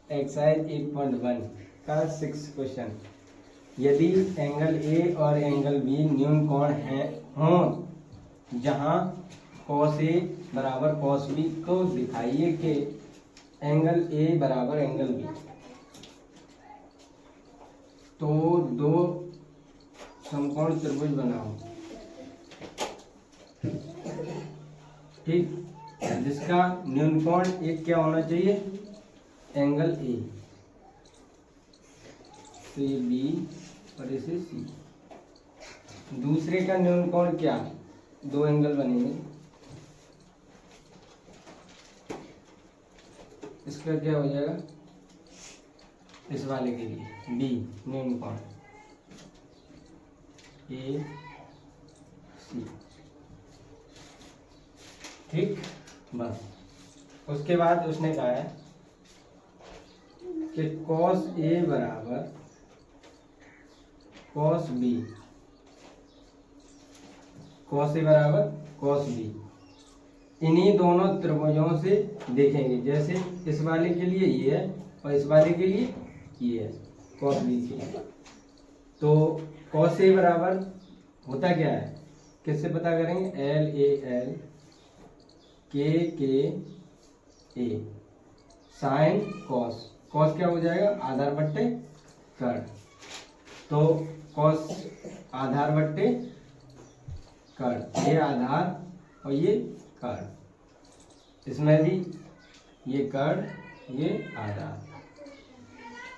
Exercise 8.1 का 6 question. यदि angle A और एंगल बी न्यून कोण है हों जहां cos ए बराबर cos बी, तो दिखाइए कि एंगल ए बराबर एंगल बी। तो दो समकोण त्रिभुज बनाओ, ठीक, जिसका न्यून कोण एक क्या होना चाहिए, एंगल ए। तो ये बी और इसे सी। दूसरे का न्यून कोण क्या, दो एंगल बनेंगे, इसका क्या हो जाएगा, इस वाले के लिए बी न्यून कोण ए सी, ठीक। बस उसके बाद उसने कहा है कि cos ए बराबर cos बी, cos ए बराबर cos बी, इन्हीं दोनों त्रिभुजों से देखेंगे। जैसे इस वाले के लिए ये है और इस वाले के लिए ये है, cos बी से। तो cos ए बराबर होता क्या है, किससे पता करेंगे, एल ए एल के ए साइन कॉस। कॉस क्या हो जाएगा, आधार बट्टे कर्ण। तो कॉस आधार बट्टे कर्ण, ये आधार और ये कर्ण, इसमें भी ये कर्ण ये आधार।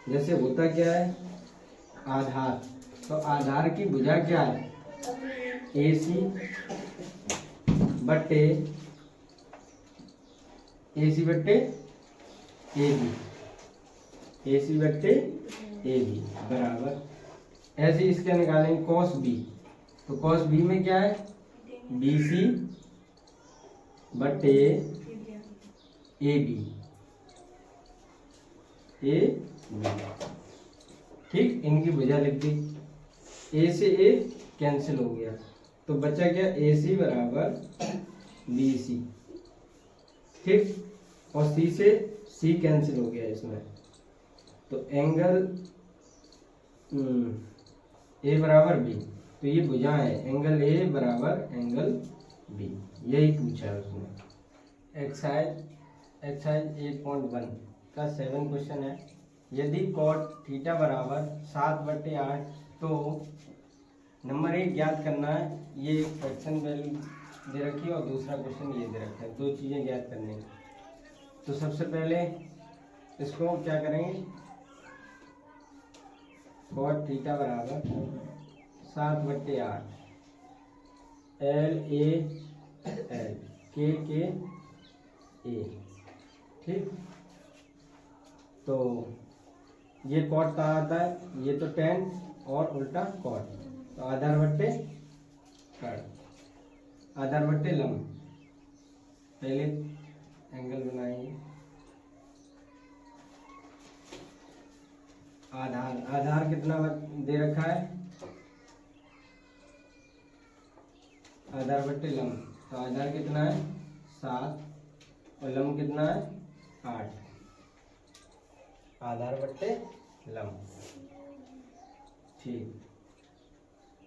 जैसे होता क्या है, आधार, तो आधार की भुजा क्या है, ए सी बट्टे ए सी बट्टे ए बी बराबर, ऐसे इसके निकालेंगे कॉस बी। तो कॉस बी में क्या है, बी सी बट्टे ए बी, ठीक। इनकी भुजा लिख दी, ए से ए कैंसिल हो गया, तो बचा क्या, ए सी बराबर बी सी, ठीक। और सी से सी कैंसिल हो गया इसमें, तो एंगल ए बराबर बी। तो ये भुजा है, एंगल ए बराबर एंगल बी, यही पूछा है उसने। एक्सरसाइज 8.1 का 7 क्वेश्चन है। यदि cot थीटा बराबर 7/8, तो नंबर 1 ज्ञात करना है। ये फ्रैक्शन वैल्यू दे रखी है और दूसरा क्वेश्चन ये दे रखा है, दो चीज़ें ज्ञात करनी है। तो सबसे पहले इसको क्या करेंगे, cot थीटा बराबर 7/8 एल ए एल के ए, ठीक। तो ये cot कहाँ आता है, ये तो tan और उल्टा cot, तो आधार बट्टे कर्ण, आधार बट्टे लंब। पहले एंगल बनाएंगे, आधार कितना दे रखा है, आधार बट्टे लंब। तो आधार कितना है 7 और लंब कितना है 8, आधार बट्टे लंब, ठीक।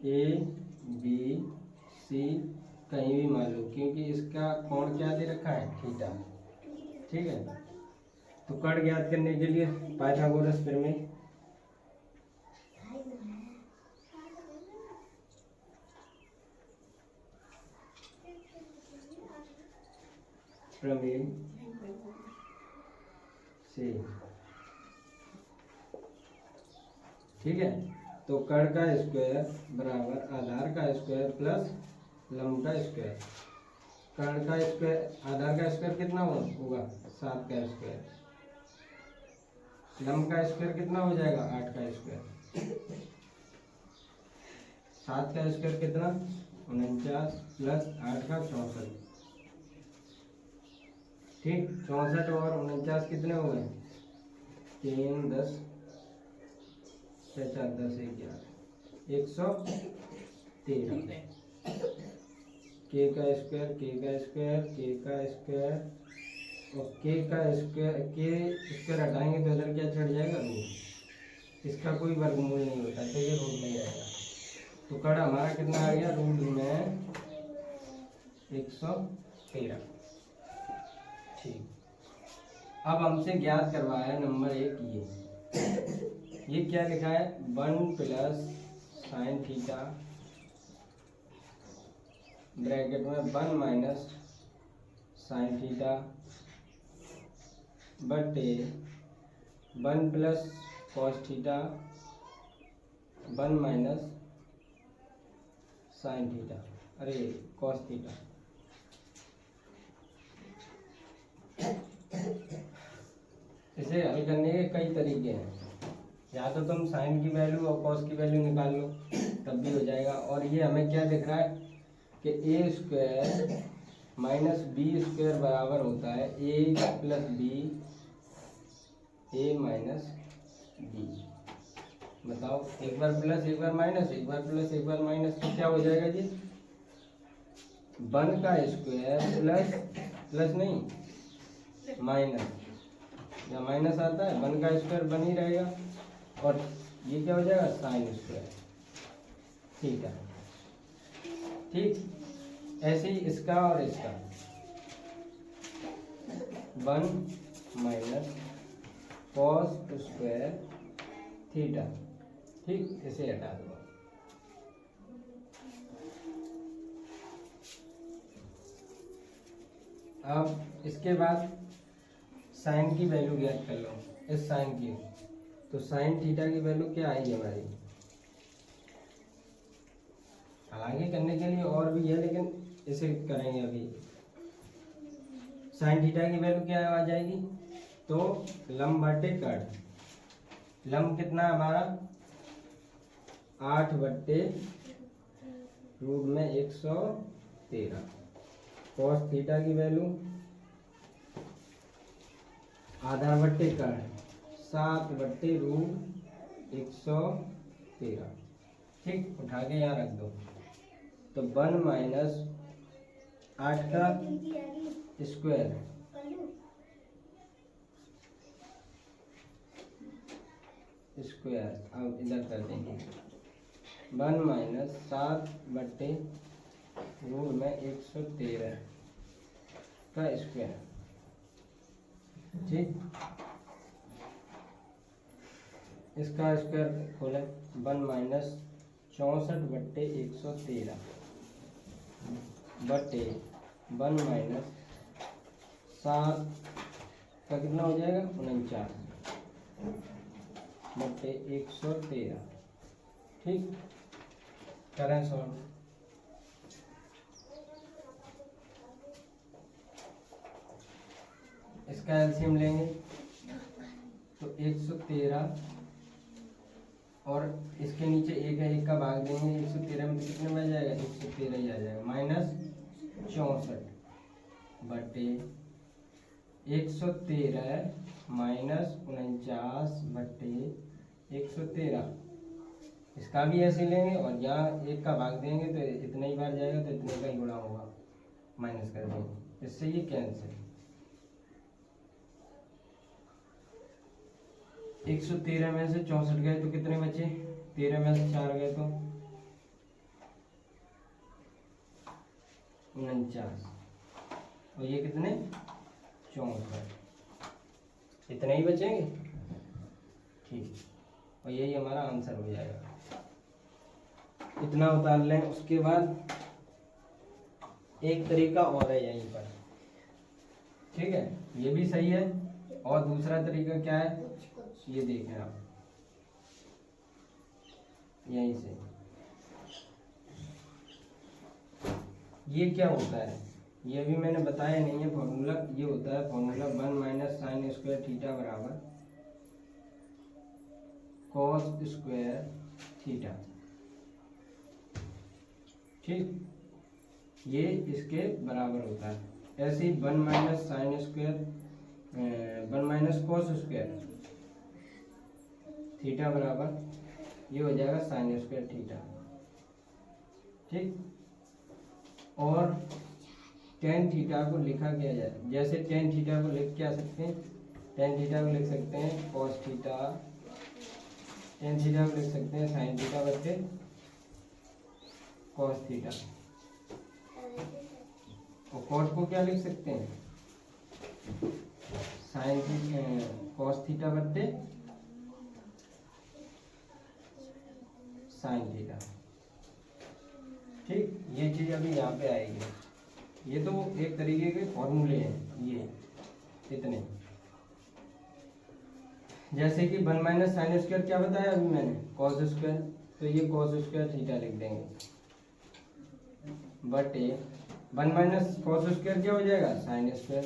ए बी सी कहीं भी मान लो, क्योंकि इसका कोण क्या दे रखा है, थीटा, ठीक है। तो कर्ण ज्ञात करने के लिए पाइथागोरस प्रमेय, से, ठीक है। तो कर्ण का स्क्वायर बराबर आधार का स्क्वायर प्लस लंब का स्क्वायर। कर्ण का स्क्वायर, आधार का स्क्वायर कितना होगा 7 का स्क्वायर, लंब का स्क्वायर कितना हो जाएगा 8 का स्क्वायर। 7 का स्क्वायर कितना 49 प्लस 8 का 64, ठीक। 64 और 49 कितने हो गए, 3 10 6 4 10 11 113। के का स्क्वायर और के स्क्वायर हटाएंगे तो इधर क्या चढ़ जाएगा, रूट। इसका कोई वर्गमूल नहीं होता तो ये रूट में जाएगा। तो कड़ हमारा कितना आ गया, रूट में 113। ठीक, अब हमसे ज्ञात करवाया है नंबर 1 ये क्या लिखा है, 1 प्लस साइन थीटा ब्रैकेट में 1 माइनस साइन थीटा बटे 1 plus cos theta 1 minus sine theta, अरे कॉस थीटा। इसे हल करने के कई तरीके हैं, या तो तुम साइन की वैल्यू और कॉस की वैल्यू निकाल लो तब भी हो जाएगा। और ये हमें क्या दिख रहा है कि ए स्क्वायर माइनस बी स्क्वायर बराबर होता है ए प्लस बी, ए माइनस बी। बताओ, एक बार प्लस एक बार माइनस, एक बार प्लस एक बार माइनस, तो क्या हो जाएगा जी, 1 का स्क्वायर प्लस प्लस नहीं माइनस, या माइनस आता है 1 का स्क्वायर 1 ही रहेगा, और ये क्या हो जाएगा साइन स्क्वायर। ठीक है, ठीक। ऐसे ही इसका और इसका 1 माइनस कॉस स्क्वायर थीटा। ठीक, इसे हटा दो। अब इसके बाद साइन की वैल्यू ज्ञात कर लो, इस साइन की। तो साइन थीटा की वैल्यू क्या आएगी हमारी, आगे करने के लिए और भी है लेकिन इसे करेंगे अभी। साइन थीटा की वैल्यू क्या आ जाएगी, तो लंब बटे कड़, लंब कितना है हमारा 8 बट्टे रूट में 113। कॉस थीटा की वैल्यू आधा बट्टे कड़ 7 बट्टे रूट 113। ठीक, उठा के यहाँ रख दो। तो 1 माइनस 8 का स्क्वायर अब इधर कर देंगे 1 माइनस 7 बट्टे रूट में 113 का स्क्वायर। ठीक, इसका स्क्वायर खोले 1 माइनस 64 बट्टे 113 बट्टे 1 माइनस 7 का कितना हो जाएगा 49 बट्टे 113। ठीक, करें सॉल्व। इसका एलसीएम लेंगे तो 113 और इसके नीचे एक है, एक का भाग देंगे 113 में, तो कितने में आ जाएगा 113 ही आ जाएगा, माइनस 64 बटे 113 माइनस 49 बटे 113। इसका भी ऐसे लेंगे और यहाँ एक का भाग देंगे तो इतने ही बार जाएगा, तो इतने का ही गुणा होगा, माइनस कर देंगे, इससे ये कैंसिल। 113 में से 64 गए तो कितने बचे, 13 में से 4 गए तो 49, और ये कितने 64, इतने ही बचेंगे। ठीक, और यही हमारा आंसर हो जाएगा। इतना उतार लें। उसके बाद एक तरीका और है यहीं पर, ठीक है, ये भी सही है। और दूसरा तरीका क्या है, ये देखें आप, यहीं से ये क्या होता है, ये भी मैंने बताया नहीं है फॉर्मूला। ये होता है formula 1 minus sine square theta बराबर कॉस स्क्वायर थीटा। ठीक, ये इसके बराबर होता है। ऐसे ही 1 minus sine square 1 minus cos square theta बराबर ये हो जाएगा साइन स्क्वायर थीटा। ठीक, और टेन थीटा को लिखा किया जाए, जैसे टेन थीटा को लिख क्या सकते हैं, टेन थीटा को लिख सकते हैं कॉस थीटा, टेन थीटा को लिख सकते हैं साइन थीटा बटे कॉस थीटा, और कॉट को क्या लिख सकते हैं साइन कॉस थीटा बटे साइन थीटा। ठीक, ये चीज अभी यहाँ पे आएगी। ये तो एक तरीके के फॉर्मूले हैं ये इतने, जैसे कि 1 माइनस साइन स्क्वायर क्या बताया अभी मैंने, कॉस स्क्वायर, तो ये कॉस स्क्वायर थीटा लिख देंगे बटे 1 माइनस कॉस स्क्वायर क्या हो जाएगा, साइन स्क्वायर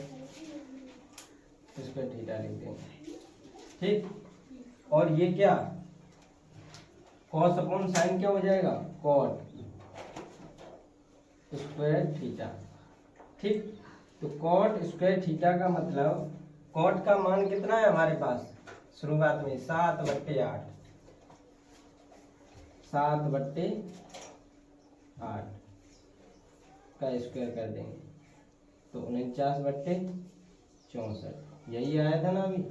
स्क्वायर थीटा लिख देंगे। ठीक, और ये क्या कॉस अपॉन साइन क्या हो जाएगा, कॉट स्क्वायर थीटा। ठीक, तो कॉट स्क्वायर थीटा का मतलब, कॉट का मान कितना है हमारे पास शुरुआत में 7/8, 7/8 का स्क्वायर कर देंगे तो 49/64, यही आया था ना अभी,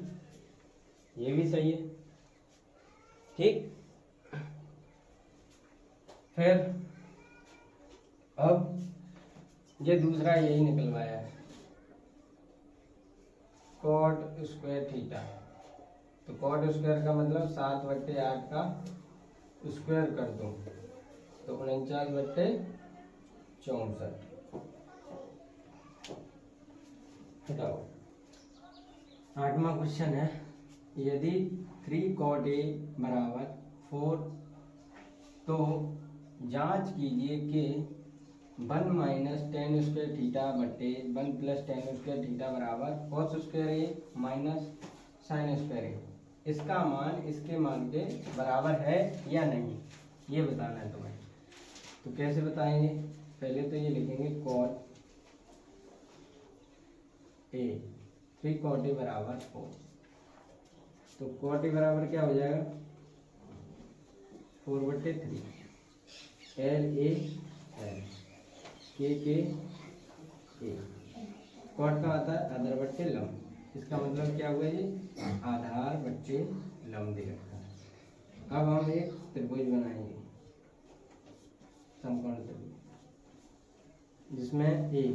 ये भी सही है। ठीक, फिर अब ये दूसरा यही निकलवाया है कॉट स्क्वायर थीटा, तो कॉट स्क्वायर का मतलब 7/8 का स्क्वायर कर दो तो 49/64। हटाओ। 8वां क्वेश्चन है, यदि 3 cot A बराबर 4, तो जांच कीजिए कि 1 माइनस टेन स्क्वायर थीटा बटे 1 प्लस टेन स्क्वायर थीटा बराबर कॉस स्क्वायर ए माइनस साइन स्क्वायर ए, इसका मान इसके मान के बराबर है या नहीं, ये बताना है तुम्हें। तो कैसे बताएंगे, पहले तो ये लिखेंगे कॉट ए, 3 cot A बराबर 4, तो cot A बराबर क्या हो जाएगा 4/3, L A L K K A, cot का आता है आधार बट्टे लंब, इसका मतलब क्या हुआ ये आधार बट्टे लंब दे रखा है। अब हम एक त्रिभुज बनाएंगे, समकोण त्रिभुज, जिसमें ए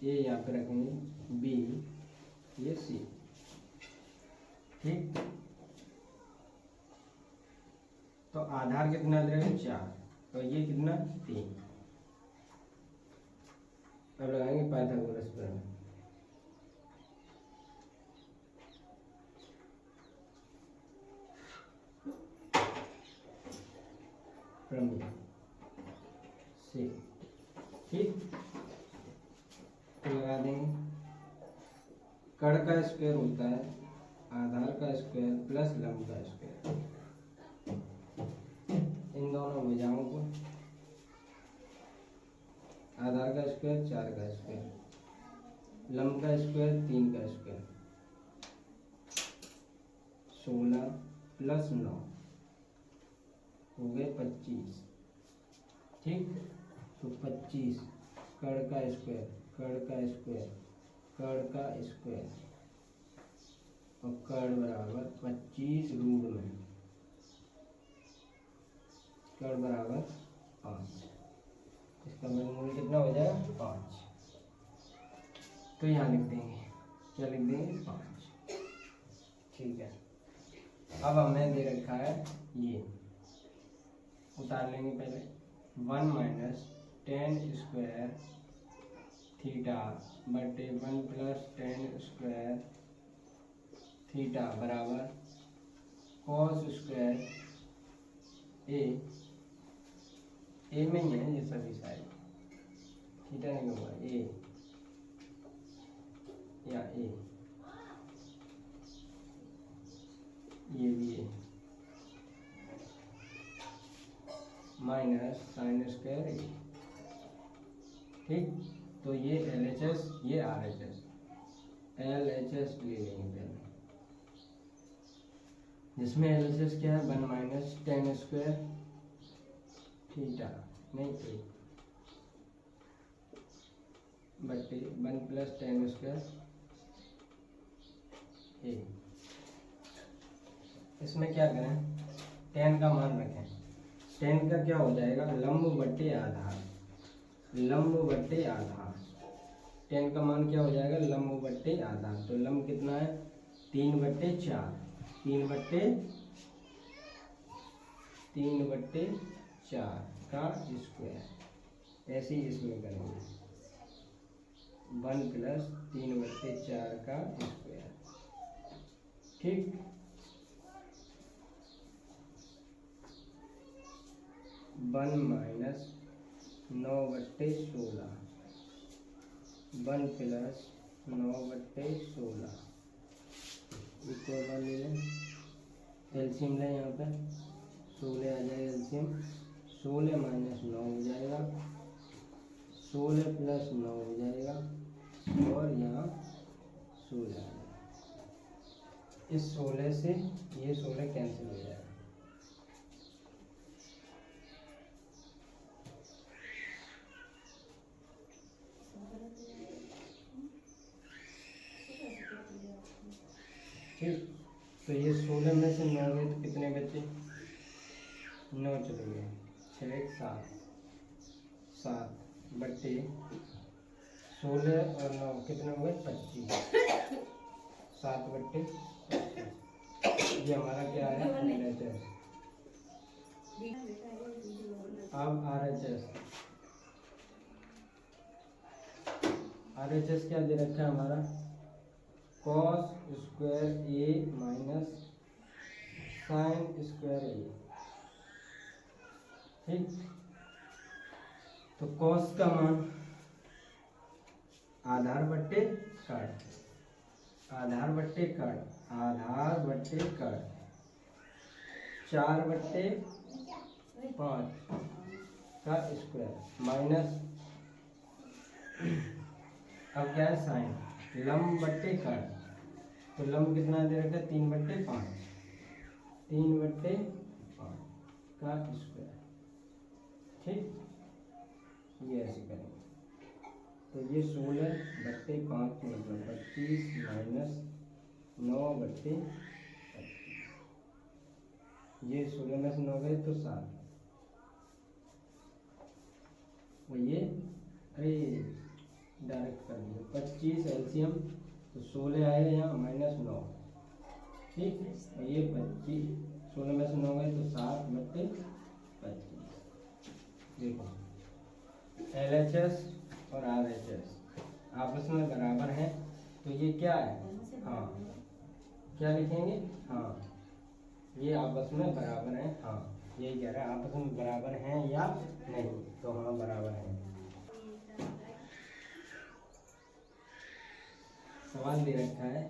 यहाँ पे रखेंगे, बी ये सी। ठीक, तो आधार कितना दे रहे हैं 4, तो ये कितना 3। अब लगाएंगे पाइथागोरस प्रमेय, से। ठीक, तो लगा देंगे, कड़ का स्क्वायर होता है आधार का स्क्वायर प्लस लंब का स्क्वायर, इन दोनों भुजाओं को, आधार का स्क्वायर 4 का स्क्वायर, लंब का स्क्वायर 3 का स्क्वायर, 16 प्लस 9 हो गए 25। ठीक, तो 25 कड़ का स्क्वायर, कड़ का स्क्वायर, कड़ का स्क्वायर, और कड़ बराबर 25 रूट में कड़ बराबर 5, इसका मूल्य कितना हो जाएगा 5। तो यहाँ लिख देंगे, क्या लिख देंगे 5। ठीक है, अब हमें दे रखा है ये, उतार लेंगे पहले, 1 माइनस टेन स्क्वायर थीटा बटे 1 प्लस टेन स्क्वायर थीटा बराबर कॉस स्क्वायर ए में ही है ये सभी सारे, थीटा नहीं होगा ए या ए, ये भी है माइनस साइन स्क्वायर ए। ठीक, तो ये LHS ये RHS, LHS ले लेंगे पहले, जिसमें LHS क्या है 1 माइनस टेन स्क्वायर थीटा नहीं ए बट्टे 1 प्लस टेन स्क्वायर ए। इसमें क्या करें, टेन का मान रखें। टेन का क्या हो जाएगा, लंब बट्टे आधार, लंब बट्टे आधार। टेन का मान क्या हो जाएगा, लंब बट्टे आधार। तो लंब कितना है, 3/4, 3/4 का स्क्वायर। ऐसे ही इसमें करेंगे 1 प्लस 3/4 का स्क्वायर। ठीक, 1 माइनस 9/16, 1 प्लस 9/16 इक्वल ले लें, एलसीएम लें यहाँ पे, 16 आ जाएगा एलसीएम, 16 माइनस 9 हो जाएगा, 16 प्लस 9 हो जाएगा, और यहाँ 16 आ जाएगा। इस 16 से ये 16 कैंसिल हो जाएगा। ठीक, तो ये 16 में से 9 गए तो कितने बचे, 9 चले गए, 6 7, 7 बट्टे 16 और 9 कितने हुए, 25, 7/25। ये हमारा क्या है, LHS। अब RHS क्या दे रखा है हमारा, कॉस स्क्वायर ए माइनस साइन स्क्वायर ए। ठीक, तो कॉस का मान आधार बट्टे कट, आधार बट्टे कट, आधार बट्टे कट 4/5 का स्क्वायर माइनस, अब क्या है साइन, लंब बट्टे कट। तो लंब कितना दे रखा है, 3/5, 3/5 का स्क्वायर। ठीक, ये ऐसे करेंगे। तो ये 16/5 मतलब 25 माइनस 9/25, ये 16 में से 9 गए तो 7, और ये अरे डायरेक्ट कर दिया 25 एलसीएम, तो 16 आएगा यहाँ माइनस 9। ठीक, और ये 25, 16 में से 9 गए तो 7/25। देखो LHS और RHS आपस में बराबर हैं, तो ये क्या है, हाँ क्या लिखेंगे, हाँ ये आपस में बराबर हैं, हाँ यही कह रहा है आपस में बराबर हैं या नहीं, तो हाँ बराबर हैं। सवाल दे रखा है,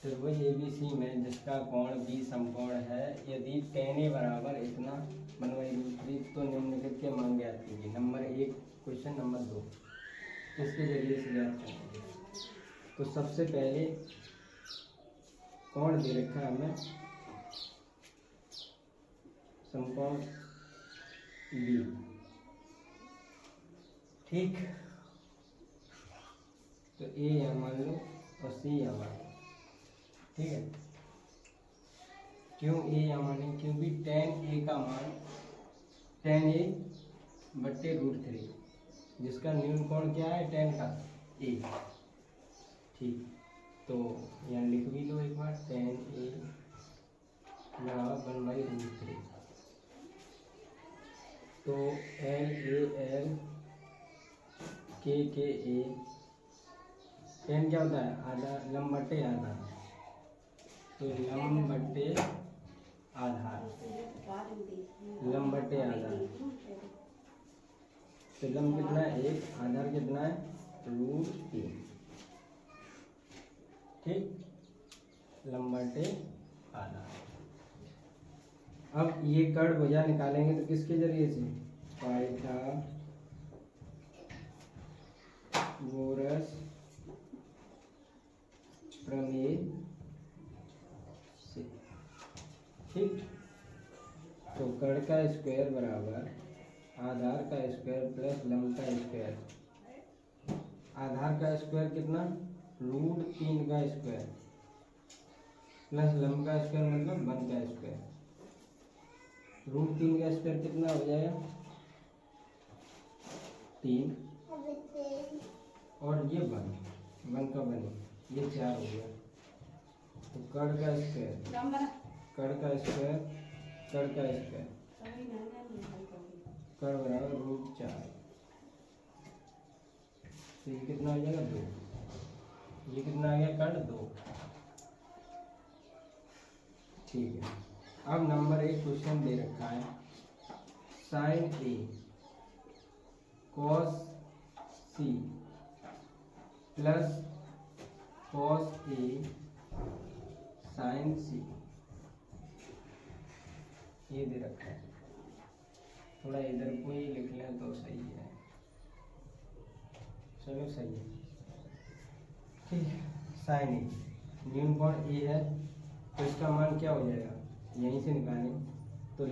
त्रिभुज ABC में जिसका कोण B समकोण है, यदि tan A बराबर इतना 1/√3 तो निम्नलिखित के मान ज्ञात कीजिए। नंबर 1 क्वेश्चन, नंबर 2 इसके जरिए से ज्ञात करेंगे। तो सबसे पहले कोण दे रखा है हमें समकोण B। ठीक, तो A यहाँ मान लो और C यहाँ मान लो। ठीक है, क्यों A यहाँ माने, क्योंकि tan A का मान tan A/√3, जिसका न्यून कोण क्या है, tan का A। ठीक, तो यहाँ लिख भी लो एक बार, tan A बराबर 1/√3। तो LAL KA, tan क्या होता है, आधा, लंब बट्टे आधार, तो लंब बट्टे आधार, लंब बट्टे आधार। तो लंब कितना है 1, आधार कितना है √3। ठीक, लंब बट्टे आधार। अब ये कर्ण भुजा निकालेंगे तो किसके जरिए से, पाइथागोरस प्रमेय से। ठीक, तो कर्ण का स्क्वायर बराबर आधार का स्क्वायर प्लस लंब का स्क्वायर आधार का स्क्वायर कितना, √3 का स्क्वायर प्लस लंब का स्क्वायर मतलब 1 का स्क्वायर। √3 का स्क्वायर कितना हो जाएगा 3 और ये 1 का 1 ये 4 हो गया। तो कड़ का स्क्वायर कड़ का स्क्वायर कड़ का स्क्वायर कड़ बराबर √4। तो ये कितना हो जाएगा 2। ये कितना आ गया कड़ 2। ठीक है। अब नंबर 1 क्वेश्चन दे रखा है sin A cos C plus cos A sin C ये दे रखा है। थोड़ा इधर को ही लिख लें तो सही है। चलो सही है। ठीक है। sin A न्यून कोण A है तो इसका मान क्या हो जाएगा, यहीं से निकालें तो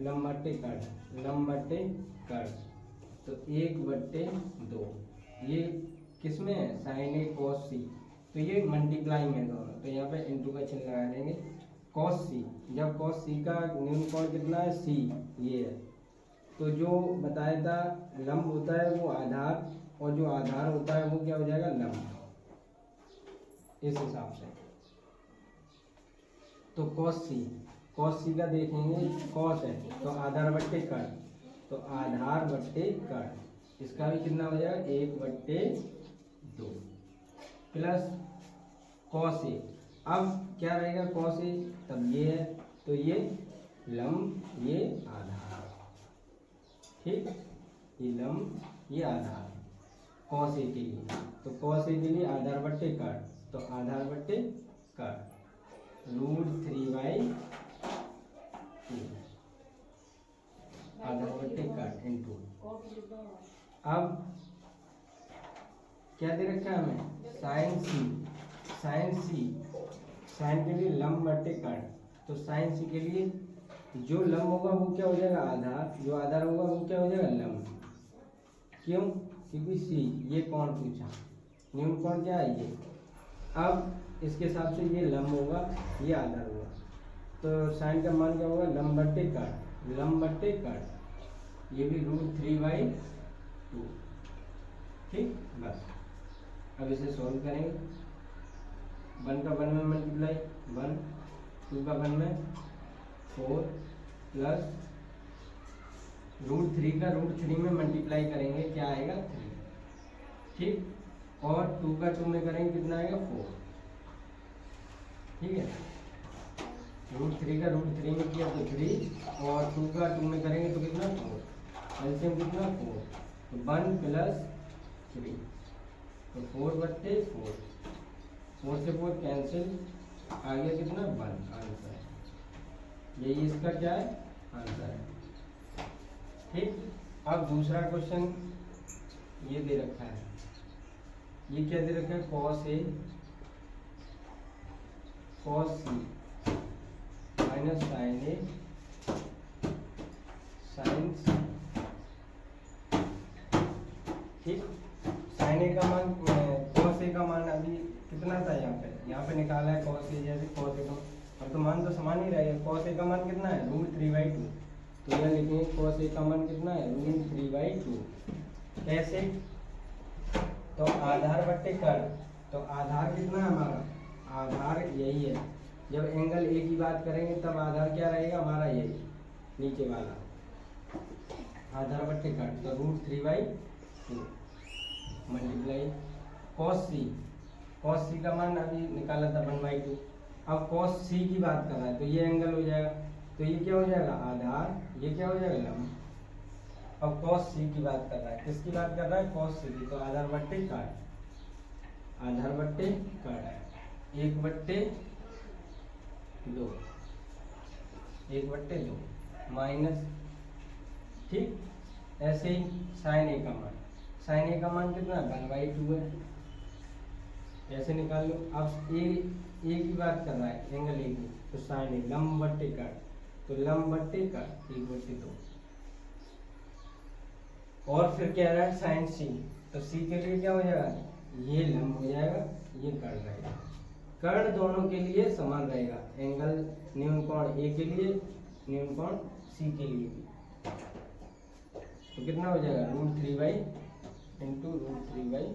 लंब बट्टे कड़ तो 1/2। ये किस में है, sin A cos C। तो ये मल्टीप्लाई में दोनों, तो यहाँ पे इंटू का चिन्ह लगा देंगे। cos C, जब cos C का न्यून कोण कितना है C ये है, तो जो बताया था लंब होता है वो आधार और जो आधार होता है वो क्या हो जाएगा लंब, इस हिसाब से। तो cos C का देखेंगे cos है तो आधार बट्टे कड़, तो आधार बट्टे कड़ इसका भी कितना हो जाएगा 1/2 प्लस cos A। अब क्या रहेगा cos A, तब ये है तो ये लंब ये आधार, ठीक, ये लंब ये आधार cos A के लिए। तो cos A के लिए आधार बट्टे कड़, तो आधार बट्टे कड़ √3/2 आधार बट्टे कड़ इंटू। अब क्या दे रखा है हमें sin के लिए लंब बट्टे कड़, तो sin C के लिए जो लंब होगा वो क्या हो जाएगा आधार, जो आधार होगा वो क्या हो जाएगा लंब। क्यों, क्योंकि C ये कोण पूछा, न्यून कोण क्या है ये। अब इसके हिसाब से ये लंब होगा ये आधार होगा, तो साइन का मान क्या होगा लंब बट्टे कड़, ये भी √3/2। ठीक, बस अब इसे सॉल्व करेंगे। 1 का 1 में मल्टीप्लाई 1, 2 का 1 में 4 प्लस √3 का √3 में मल्टीप्लाई करेंगे क्या आएगा 3, ठीक, और 2 का 2 में करेंगे कितना आएगा 4, ठीक है। √3 का √3 में किया तो 3 और 2 का 2 में करेंगे तो कितना 4, एलसीएम कितना 4, तो 1 प्लस 3 तो 4/4, 4 से 4 कैंसिल, आ गया कितना 1 आंसर। यही इसका क्या है आंसर है। ठीक, अब दूसरा क्वेश्चन ये दे रखा है, ये क्या दे रखा है cos A cos C minus sin A sin C। ठीक, sin A का मान cos A का मान अभी कितना था यहाँ पे निकाला है cos A, जैसे cos A का अब तो मान तो समान ही रहेगा। cos A का मान कितना है √3/2, तो यह लिखेंगे cos A का मान कितना है √3/2। कैसे, तो आधार बट्टे कड़, तो आधार कितना है हमारा, आधार यही है। जब एंगल ए की बात करेंगे तब आधार क्या रहेगा हमारा यही नीचे वाला आधार बट्टे कड़, तो √3/2 मल्टीप्लाई cos C का मान अभी निकाला था 1/2। अब cos C की बात कर रहा है तो ये एंगल हो जाएगा, तो ये क्या हो जाएगा आधार, ये क्या हो जाएगा लंब। अब cos C की बात कर रहा है, किसकी बात कर रहा है cos C की, तो आधार बट्टे कड़ 1/2 माइनस, ठीक, ऐसे ही sin A का मान कितना है 1/2 है, ऐसे निकाल लो। अब ए की बात कर रहा है एंगल ए की, तो sin A लंब बट्टे कड़, तो लंब बट्टे कड़ 1/2। और फिर क्या रहा है sin C, तो सी के लिए क्या हो जाएगा, ये लंब हो जाएगा, ये कर्ण रहेगा। कर्ण दोनों के लिए समान रहेगा, एंगल न्यून कोण ए के लिए, न्यून कोण सी के लिए भी। तो कितना हो जाएगा, √3 इंटू √3/2।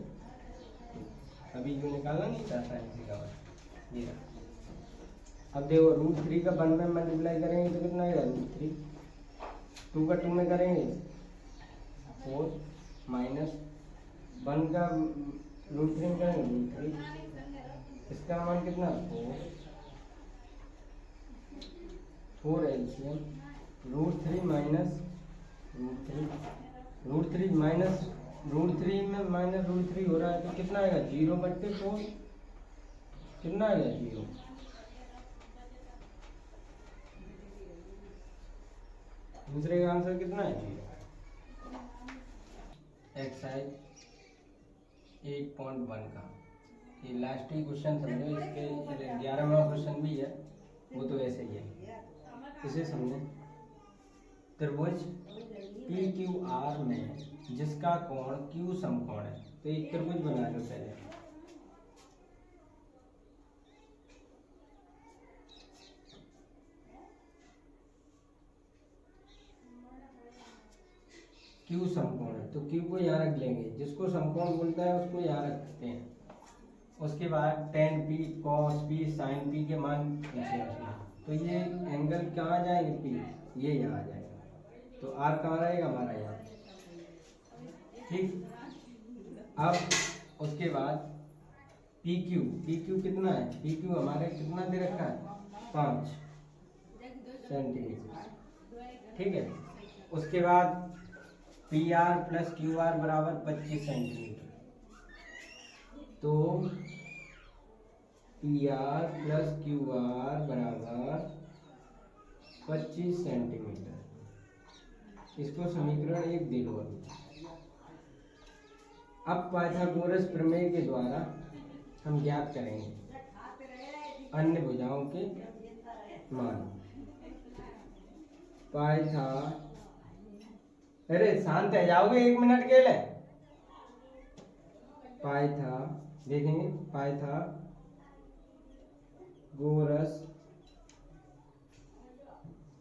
अभी जो निकाला नहीं था साइन का ये रहा। अब देखो √3 का 1 में मल्टीप्लाई करेंगे तो कितना आएगा, √3। 2 का 2 में करेंगे 4 माइनस 1 का √3 में करेंगे √3। इसका मान कितना 4 एलसीएम √3 माइनस √3 माइनस √3 में माइनस √3 हो रहा है तो कितना आएगा, 0/4। कितना आएगा, 0। दूसरे का आंसर कितना है, 0। एक्सरसाइज 8.1 का ये लास्ट ही क्वेश्चन समझो, इसके 11वां क्वेश्चन भी है, वो तो ऐसे ही है। इसे समझो, त्रिभुज PQR में जिसका कोण Q समकोण है, तो एक त्रिभुज बना लो पहले। Q समकोण है तो Q को यहाँ रख लेंगे, जिसको समकोण बोलता है उसको यहाँ रखते हैं। उसके बाद tan P cos P sin P के मान नीचे रखना। तो ये एंगल कहाँ जाएंगे, P ये यहाँ आ जाएगा, तो R कहाँ रहेगा, हमारा यहाँ। ठीक, अब उसके बाद PQ कितना है, PQ हमारे कितना दे रखा है, 5 सेंटीमीटर। ठीक है, उसके बाद PR प्लस QR बराबर 25 सेंटीमीटर। तो PR प्लस QR बराबर 25 सेंटीमीटर। इसको समीकरण 1 दे लो। अब पाइथागोरस प्रमेय के द्वारा हम ज्ञात करेंगे अन्य भुजाओं के मान। अरे शांत है जाओगे, 1 मिनट के लिए। देखेंगे पाइथागोरस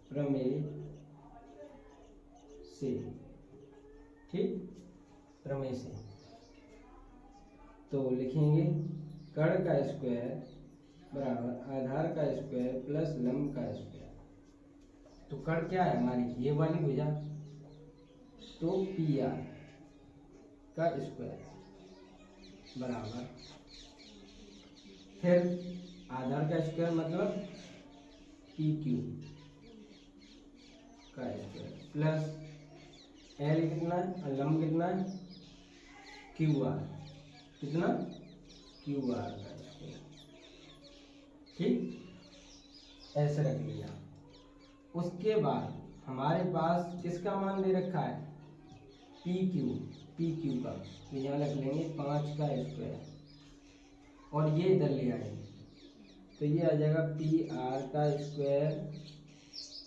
प्रमेय से, ठीक, प्रमेय से तो लिखेंगे कर्ण का स्क्वायर बराबर आधार का स्क्वायर प्लस लंब का स्क्वायर। तो कर्ण क्या है हमारी, ये वाली भुजा, तो PR का स्क्वायर बराबर फिर आधार का स्क्वायर मतलब PQ का स्क्वायर प्लस L कितना है और लंब कितना है, QR कितना, QR का स्क्वायर। ठीक, ऐसे रख लिया। उसके बाद हमारे पास किसका मान दे रखा है, PQ का, तो यहाँ रख लेंगे 5 का स्क्वायर और ये इधर ले आएंगे तो ये आ जाएगा PR का स्क्वायर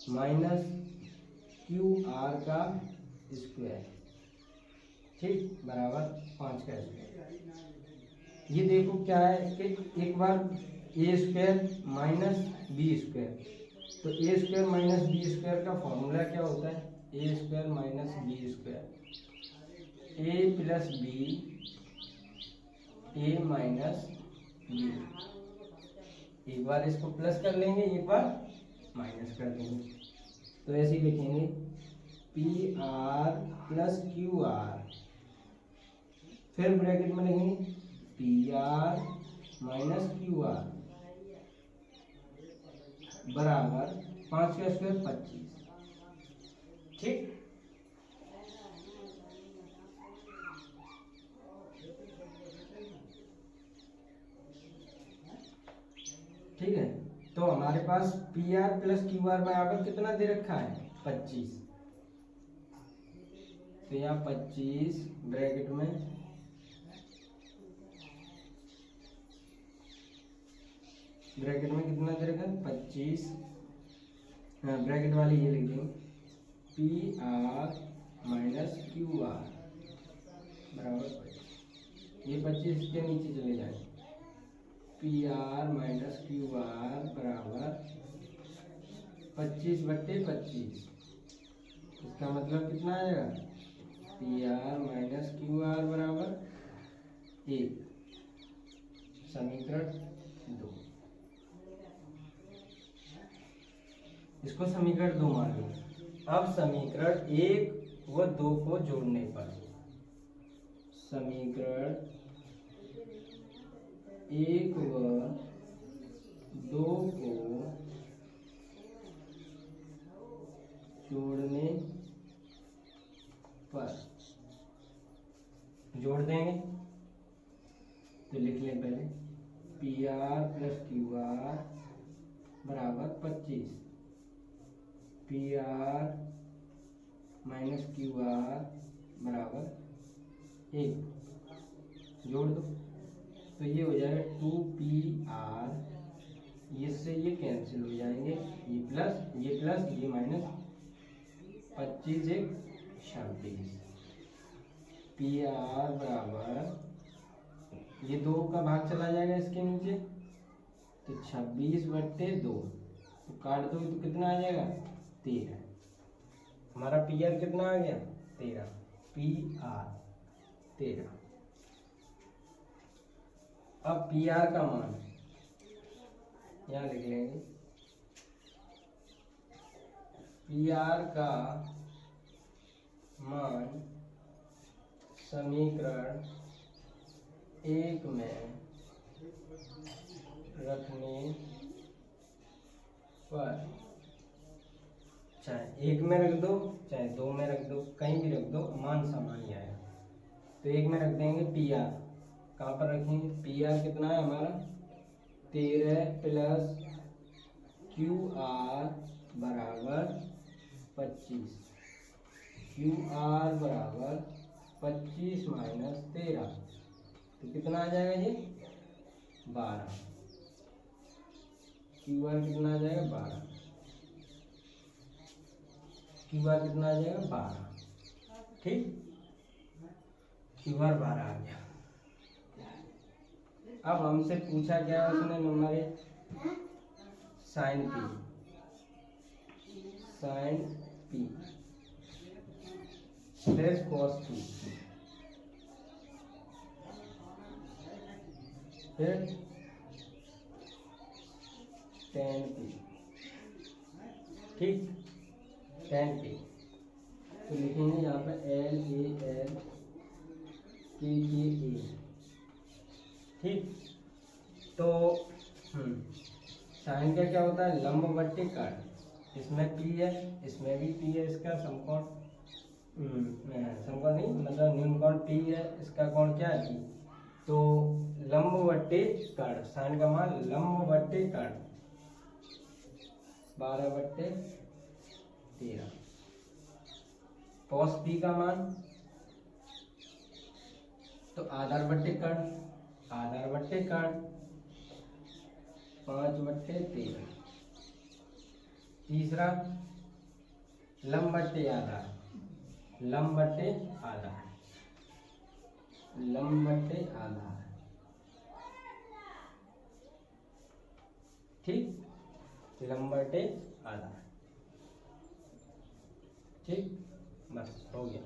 माइनस QR का स्क्वायर, ठीक, बराबर 5 का स्क्वायर। ये देखो क्या है कि एक बार A square minus B square, तो A square minus B square का फॉर्मूला क्या होता है, A square minus B square, A plus B A minus B। एक बार इसको प्लस कर लेंगे, एक बार माइनस कर देंगे, तो ऐसे ही लिखेंगे PR प्लस QR, फिर ब्रैकेट में लिखेंगे PR माइनस QR बराबर 5 का स्क्वायर 25। ठीक, ठीक है, तो हमारे पास PR प्लस QR बराबर कितना दे रखा है, 25। तो यहाँ 25 ब्रैकेट में कितना दे रखा है, 25, हाँ ब्रैकेट वाली ये लिख देंगे PR माइनस QR बराबर 25। ये 25 इसके नीचे चले जाए, P R minus Q R बराबर 25/25। इसका मतलब कितना आएगा, P R minus Q R बराबर 1। समीकरण 2, इसको समीकरण 2 मान लो। अब समीकरण 1 व 2 को जोड़ने पर, समीकरण 1 व 2 को जोड़ने पर जोड़ देंगे तो लिख लें पहले, P R plus Q R बराबर 25, P R minus Q R बराबर 1। जोड़ दो तो ये हो जाएगा 2pr, इससे ये कैंसिल हो जाएंगे, ये प्लस ये माइनस, 25 1 26, पी आर बराबर, ये 2 का भाग चला जाएगा इसके नीचे तो 26/2, तो काट दो तो कितना आ जाएगा 13। हमारा पी आर कितना आ गया 13, पी आर 13। अब पी आर का मान यहाँ लिख लेंगे, पी आर का मान समीकरण 1 में रखने पर, चाहे 1 में रख दो चाहे 2 में रख दो, कहीं भी रख दो, मान समान ही आएगा। तो 1 में रख देंगे पी आर, कहाँ पर रखेंगे, पी आर कितना है हमारा 13 प्लस क्यू आर बराबर 25, क्यू आर बराबर 25 माइनस 13, तो कितना आ जाएगा ये 12, क्यू आर कितना आ जाएगा 12, क्यू आर कितना आ जाएगा 12। ठीक, क्यू आर 12 आ गया। अब हमसे पूछा क्या उसने number 1, sine P plus cos P, फिर टेन पी। ठीक, टेन पी तो लिखेंगे यहाँ पर एल ए एल के ए। ठीक, तो साइन का क्या होता है, लंबवत्ती कर्ण, इसमें पी है इसमें भी पी है, इसका समकोण समकोण नहीं मतलब न्यून कोण पी है, इसका कोण क्या है पी। तो लंबवत्ती कर्ण, साइन का मान लंबवत्ती कर्ण 12/13। कॉस पी का मान तो आधारवत्ती कर्ण 5/13। तीसरा लंबवत्ती आधार, लंबवत्ती आधार। ठीक, लंबवत्ती आधार। ठीक, बस हो गया।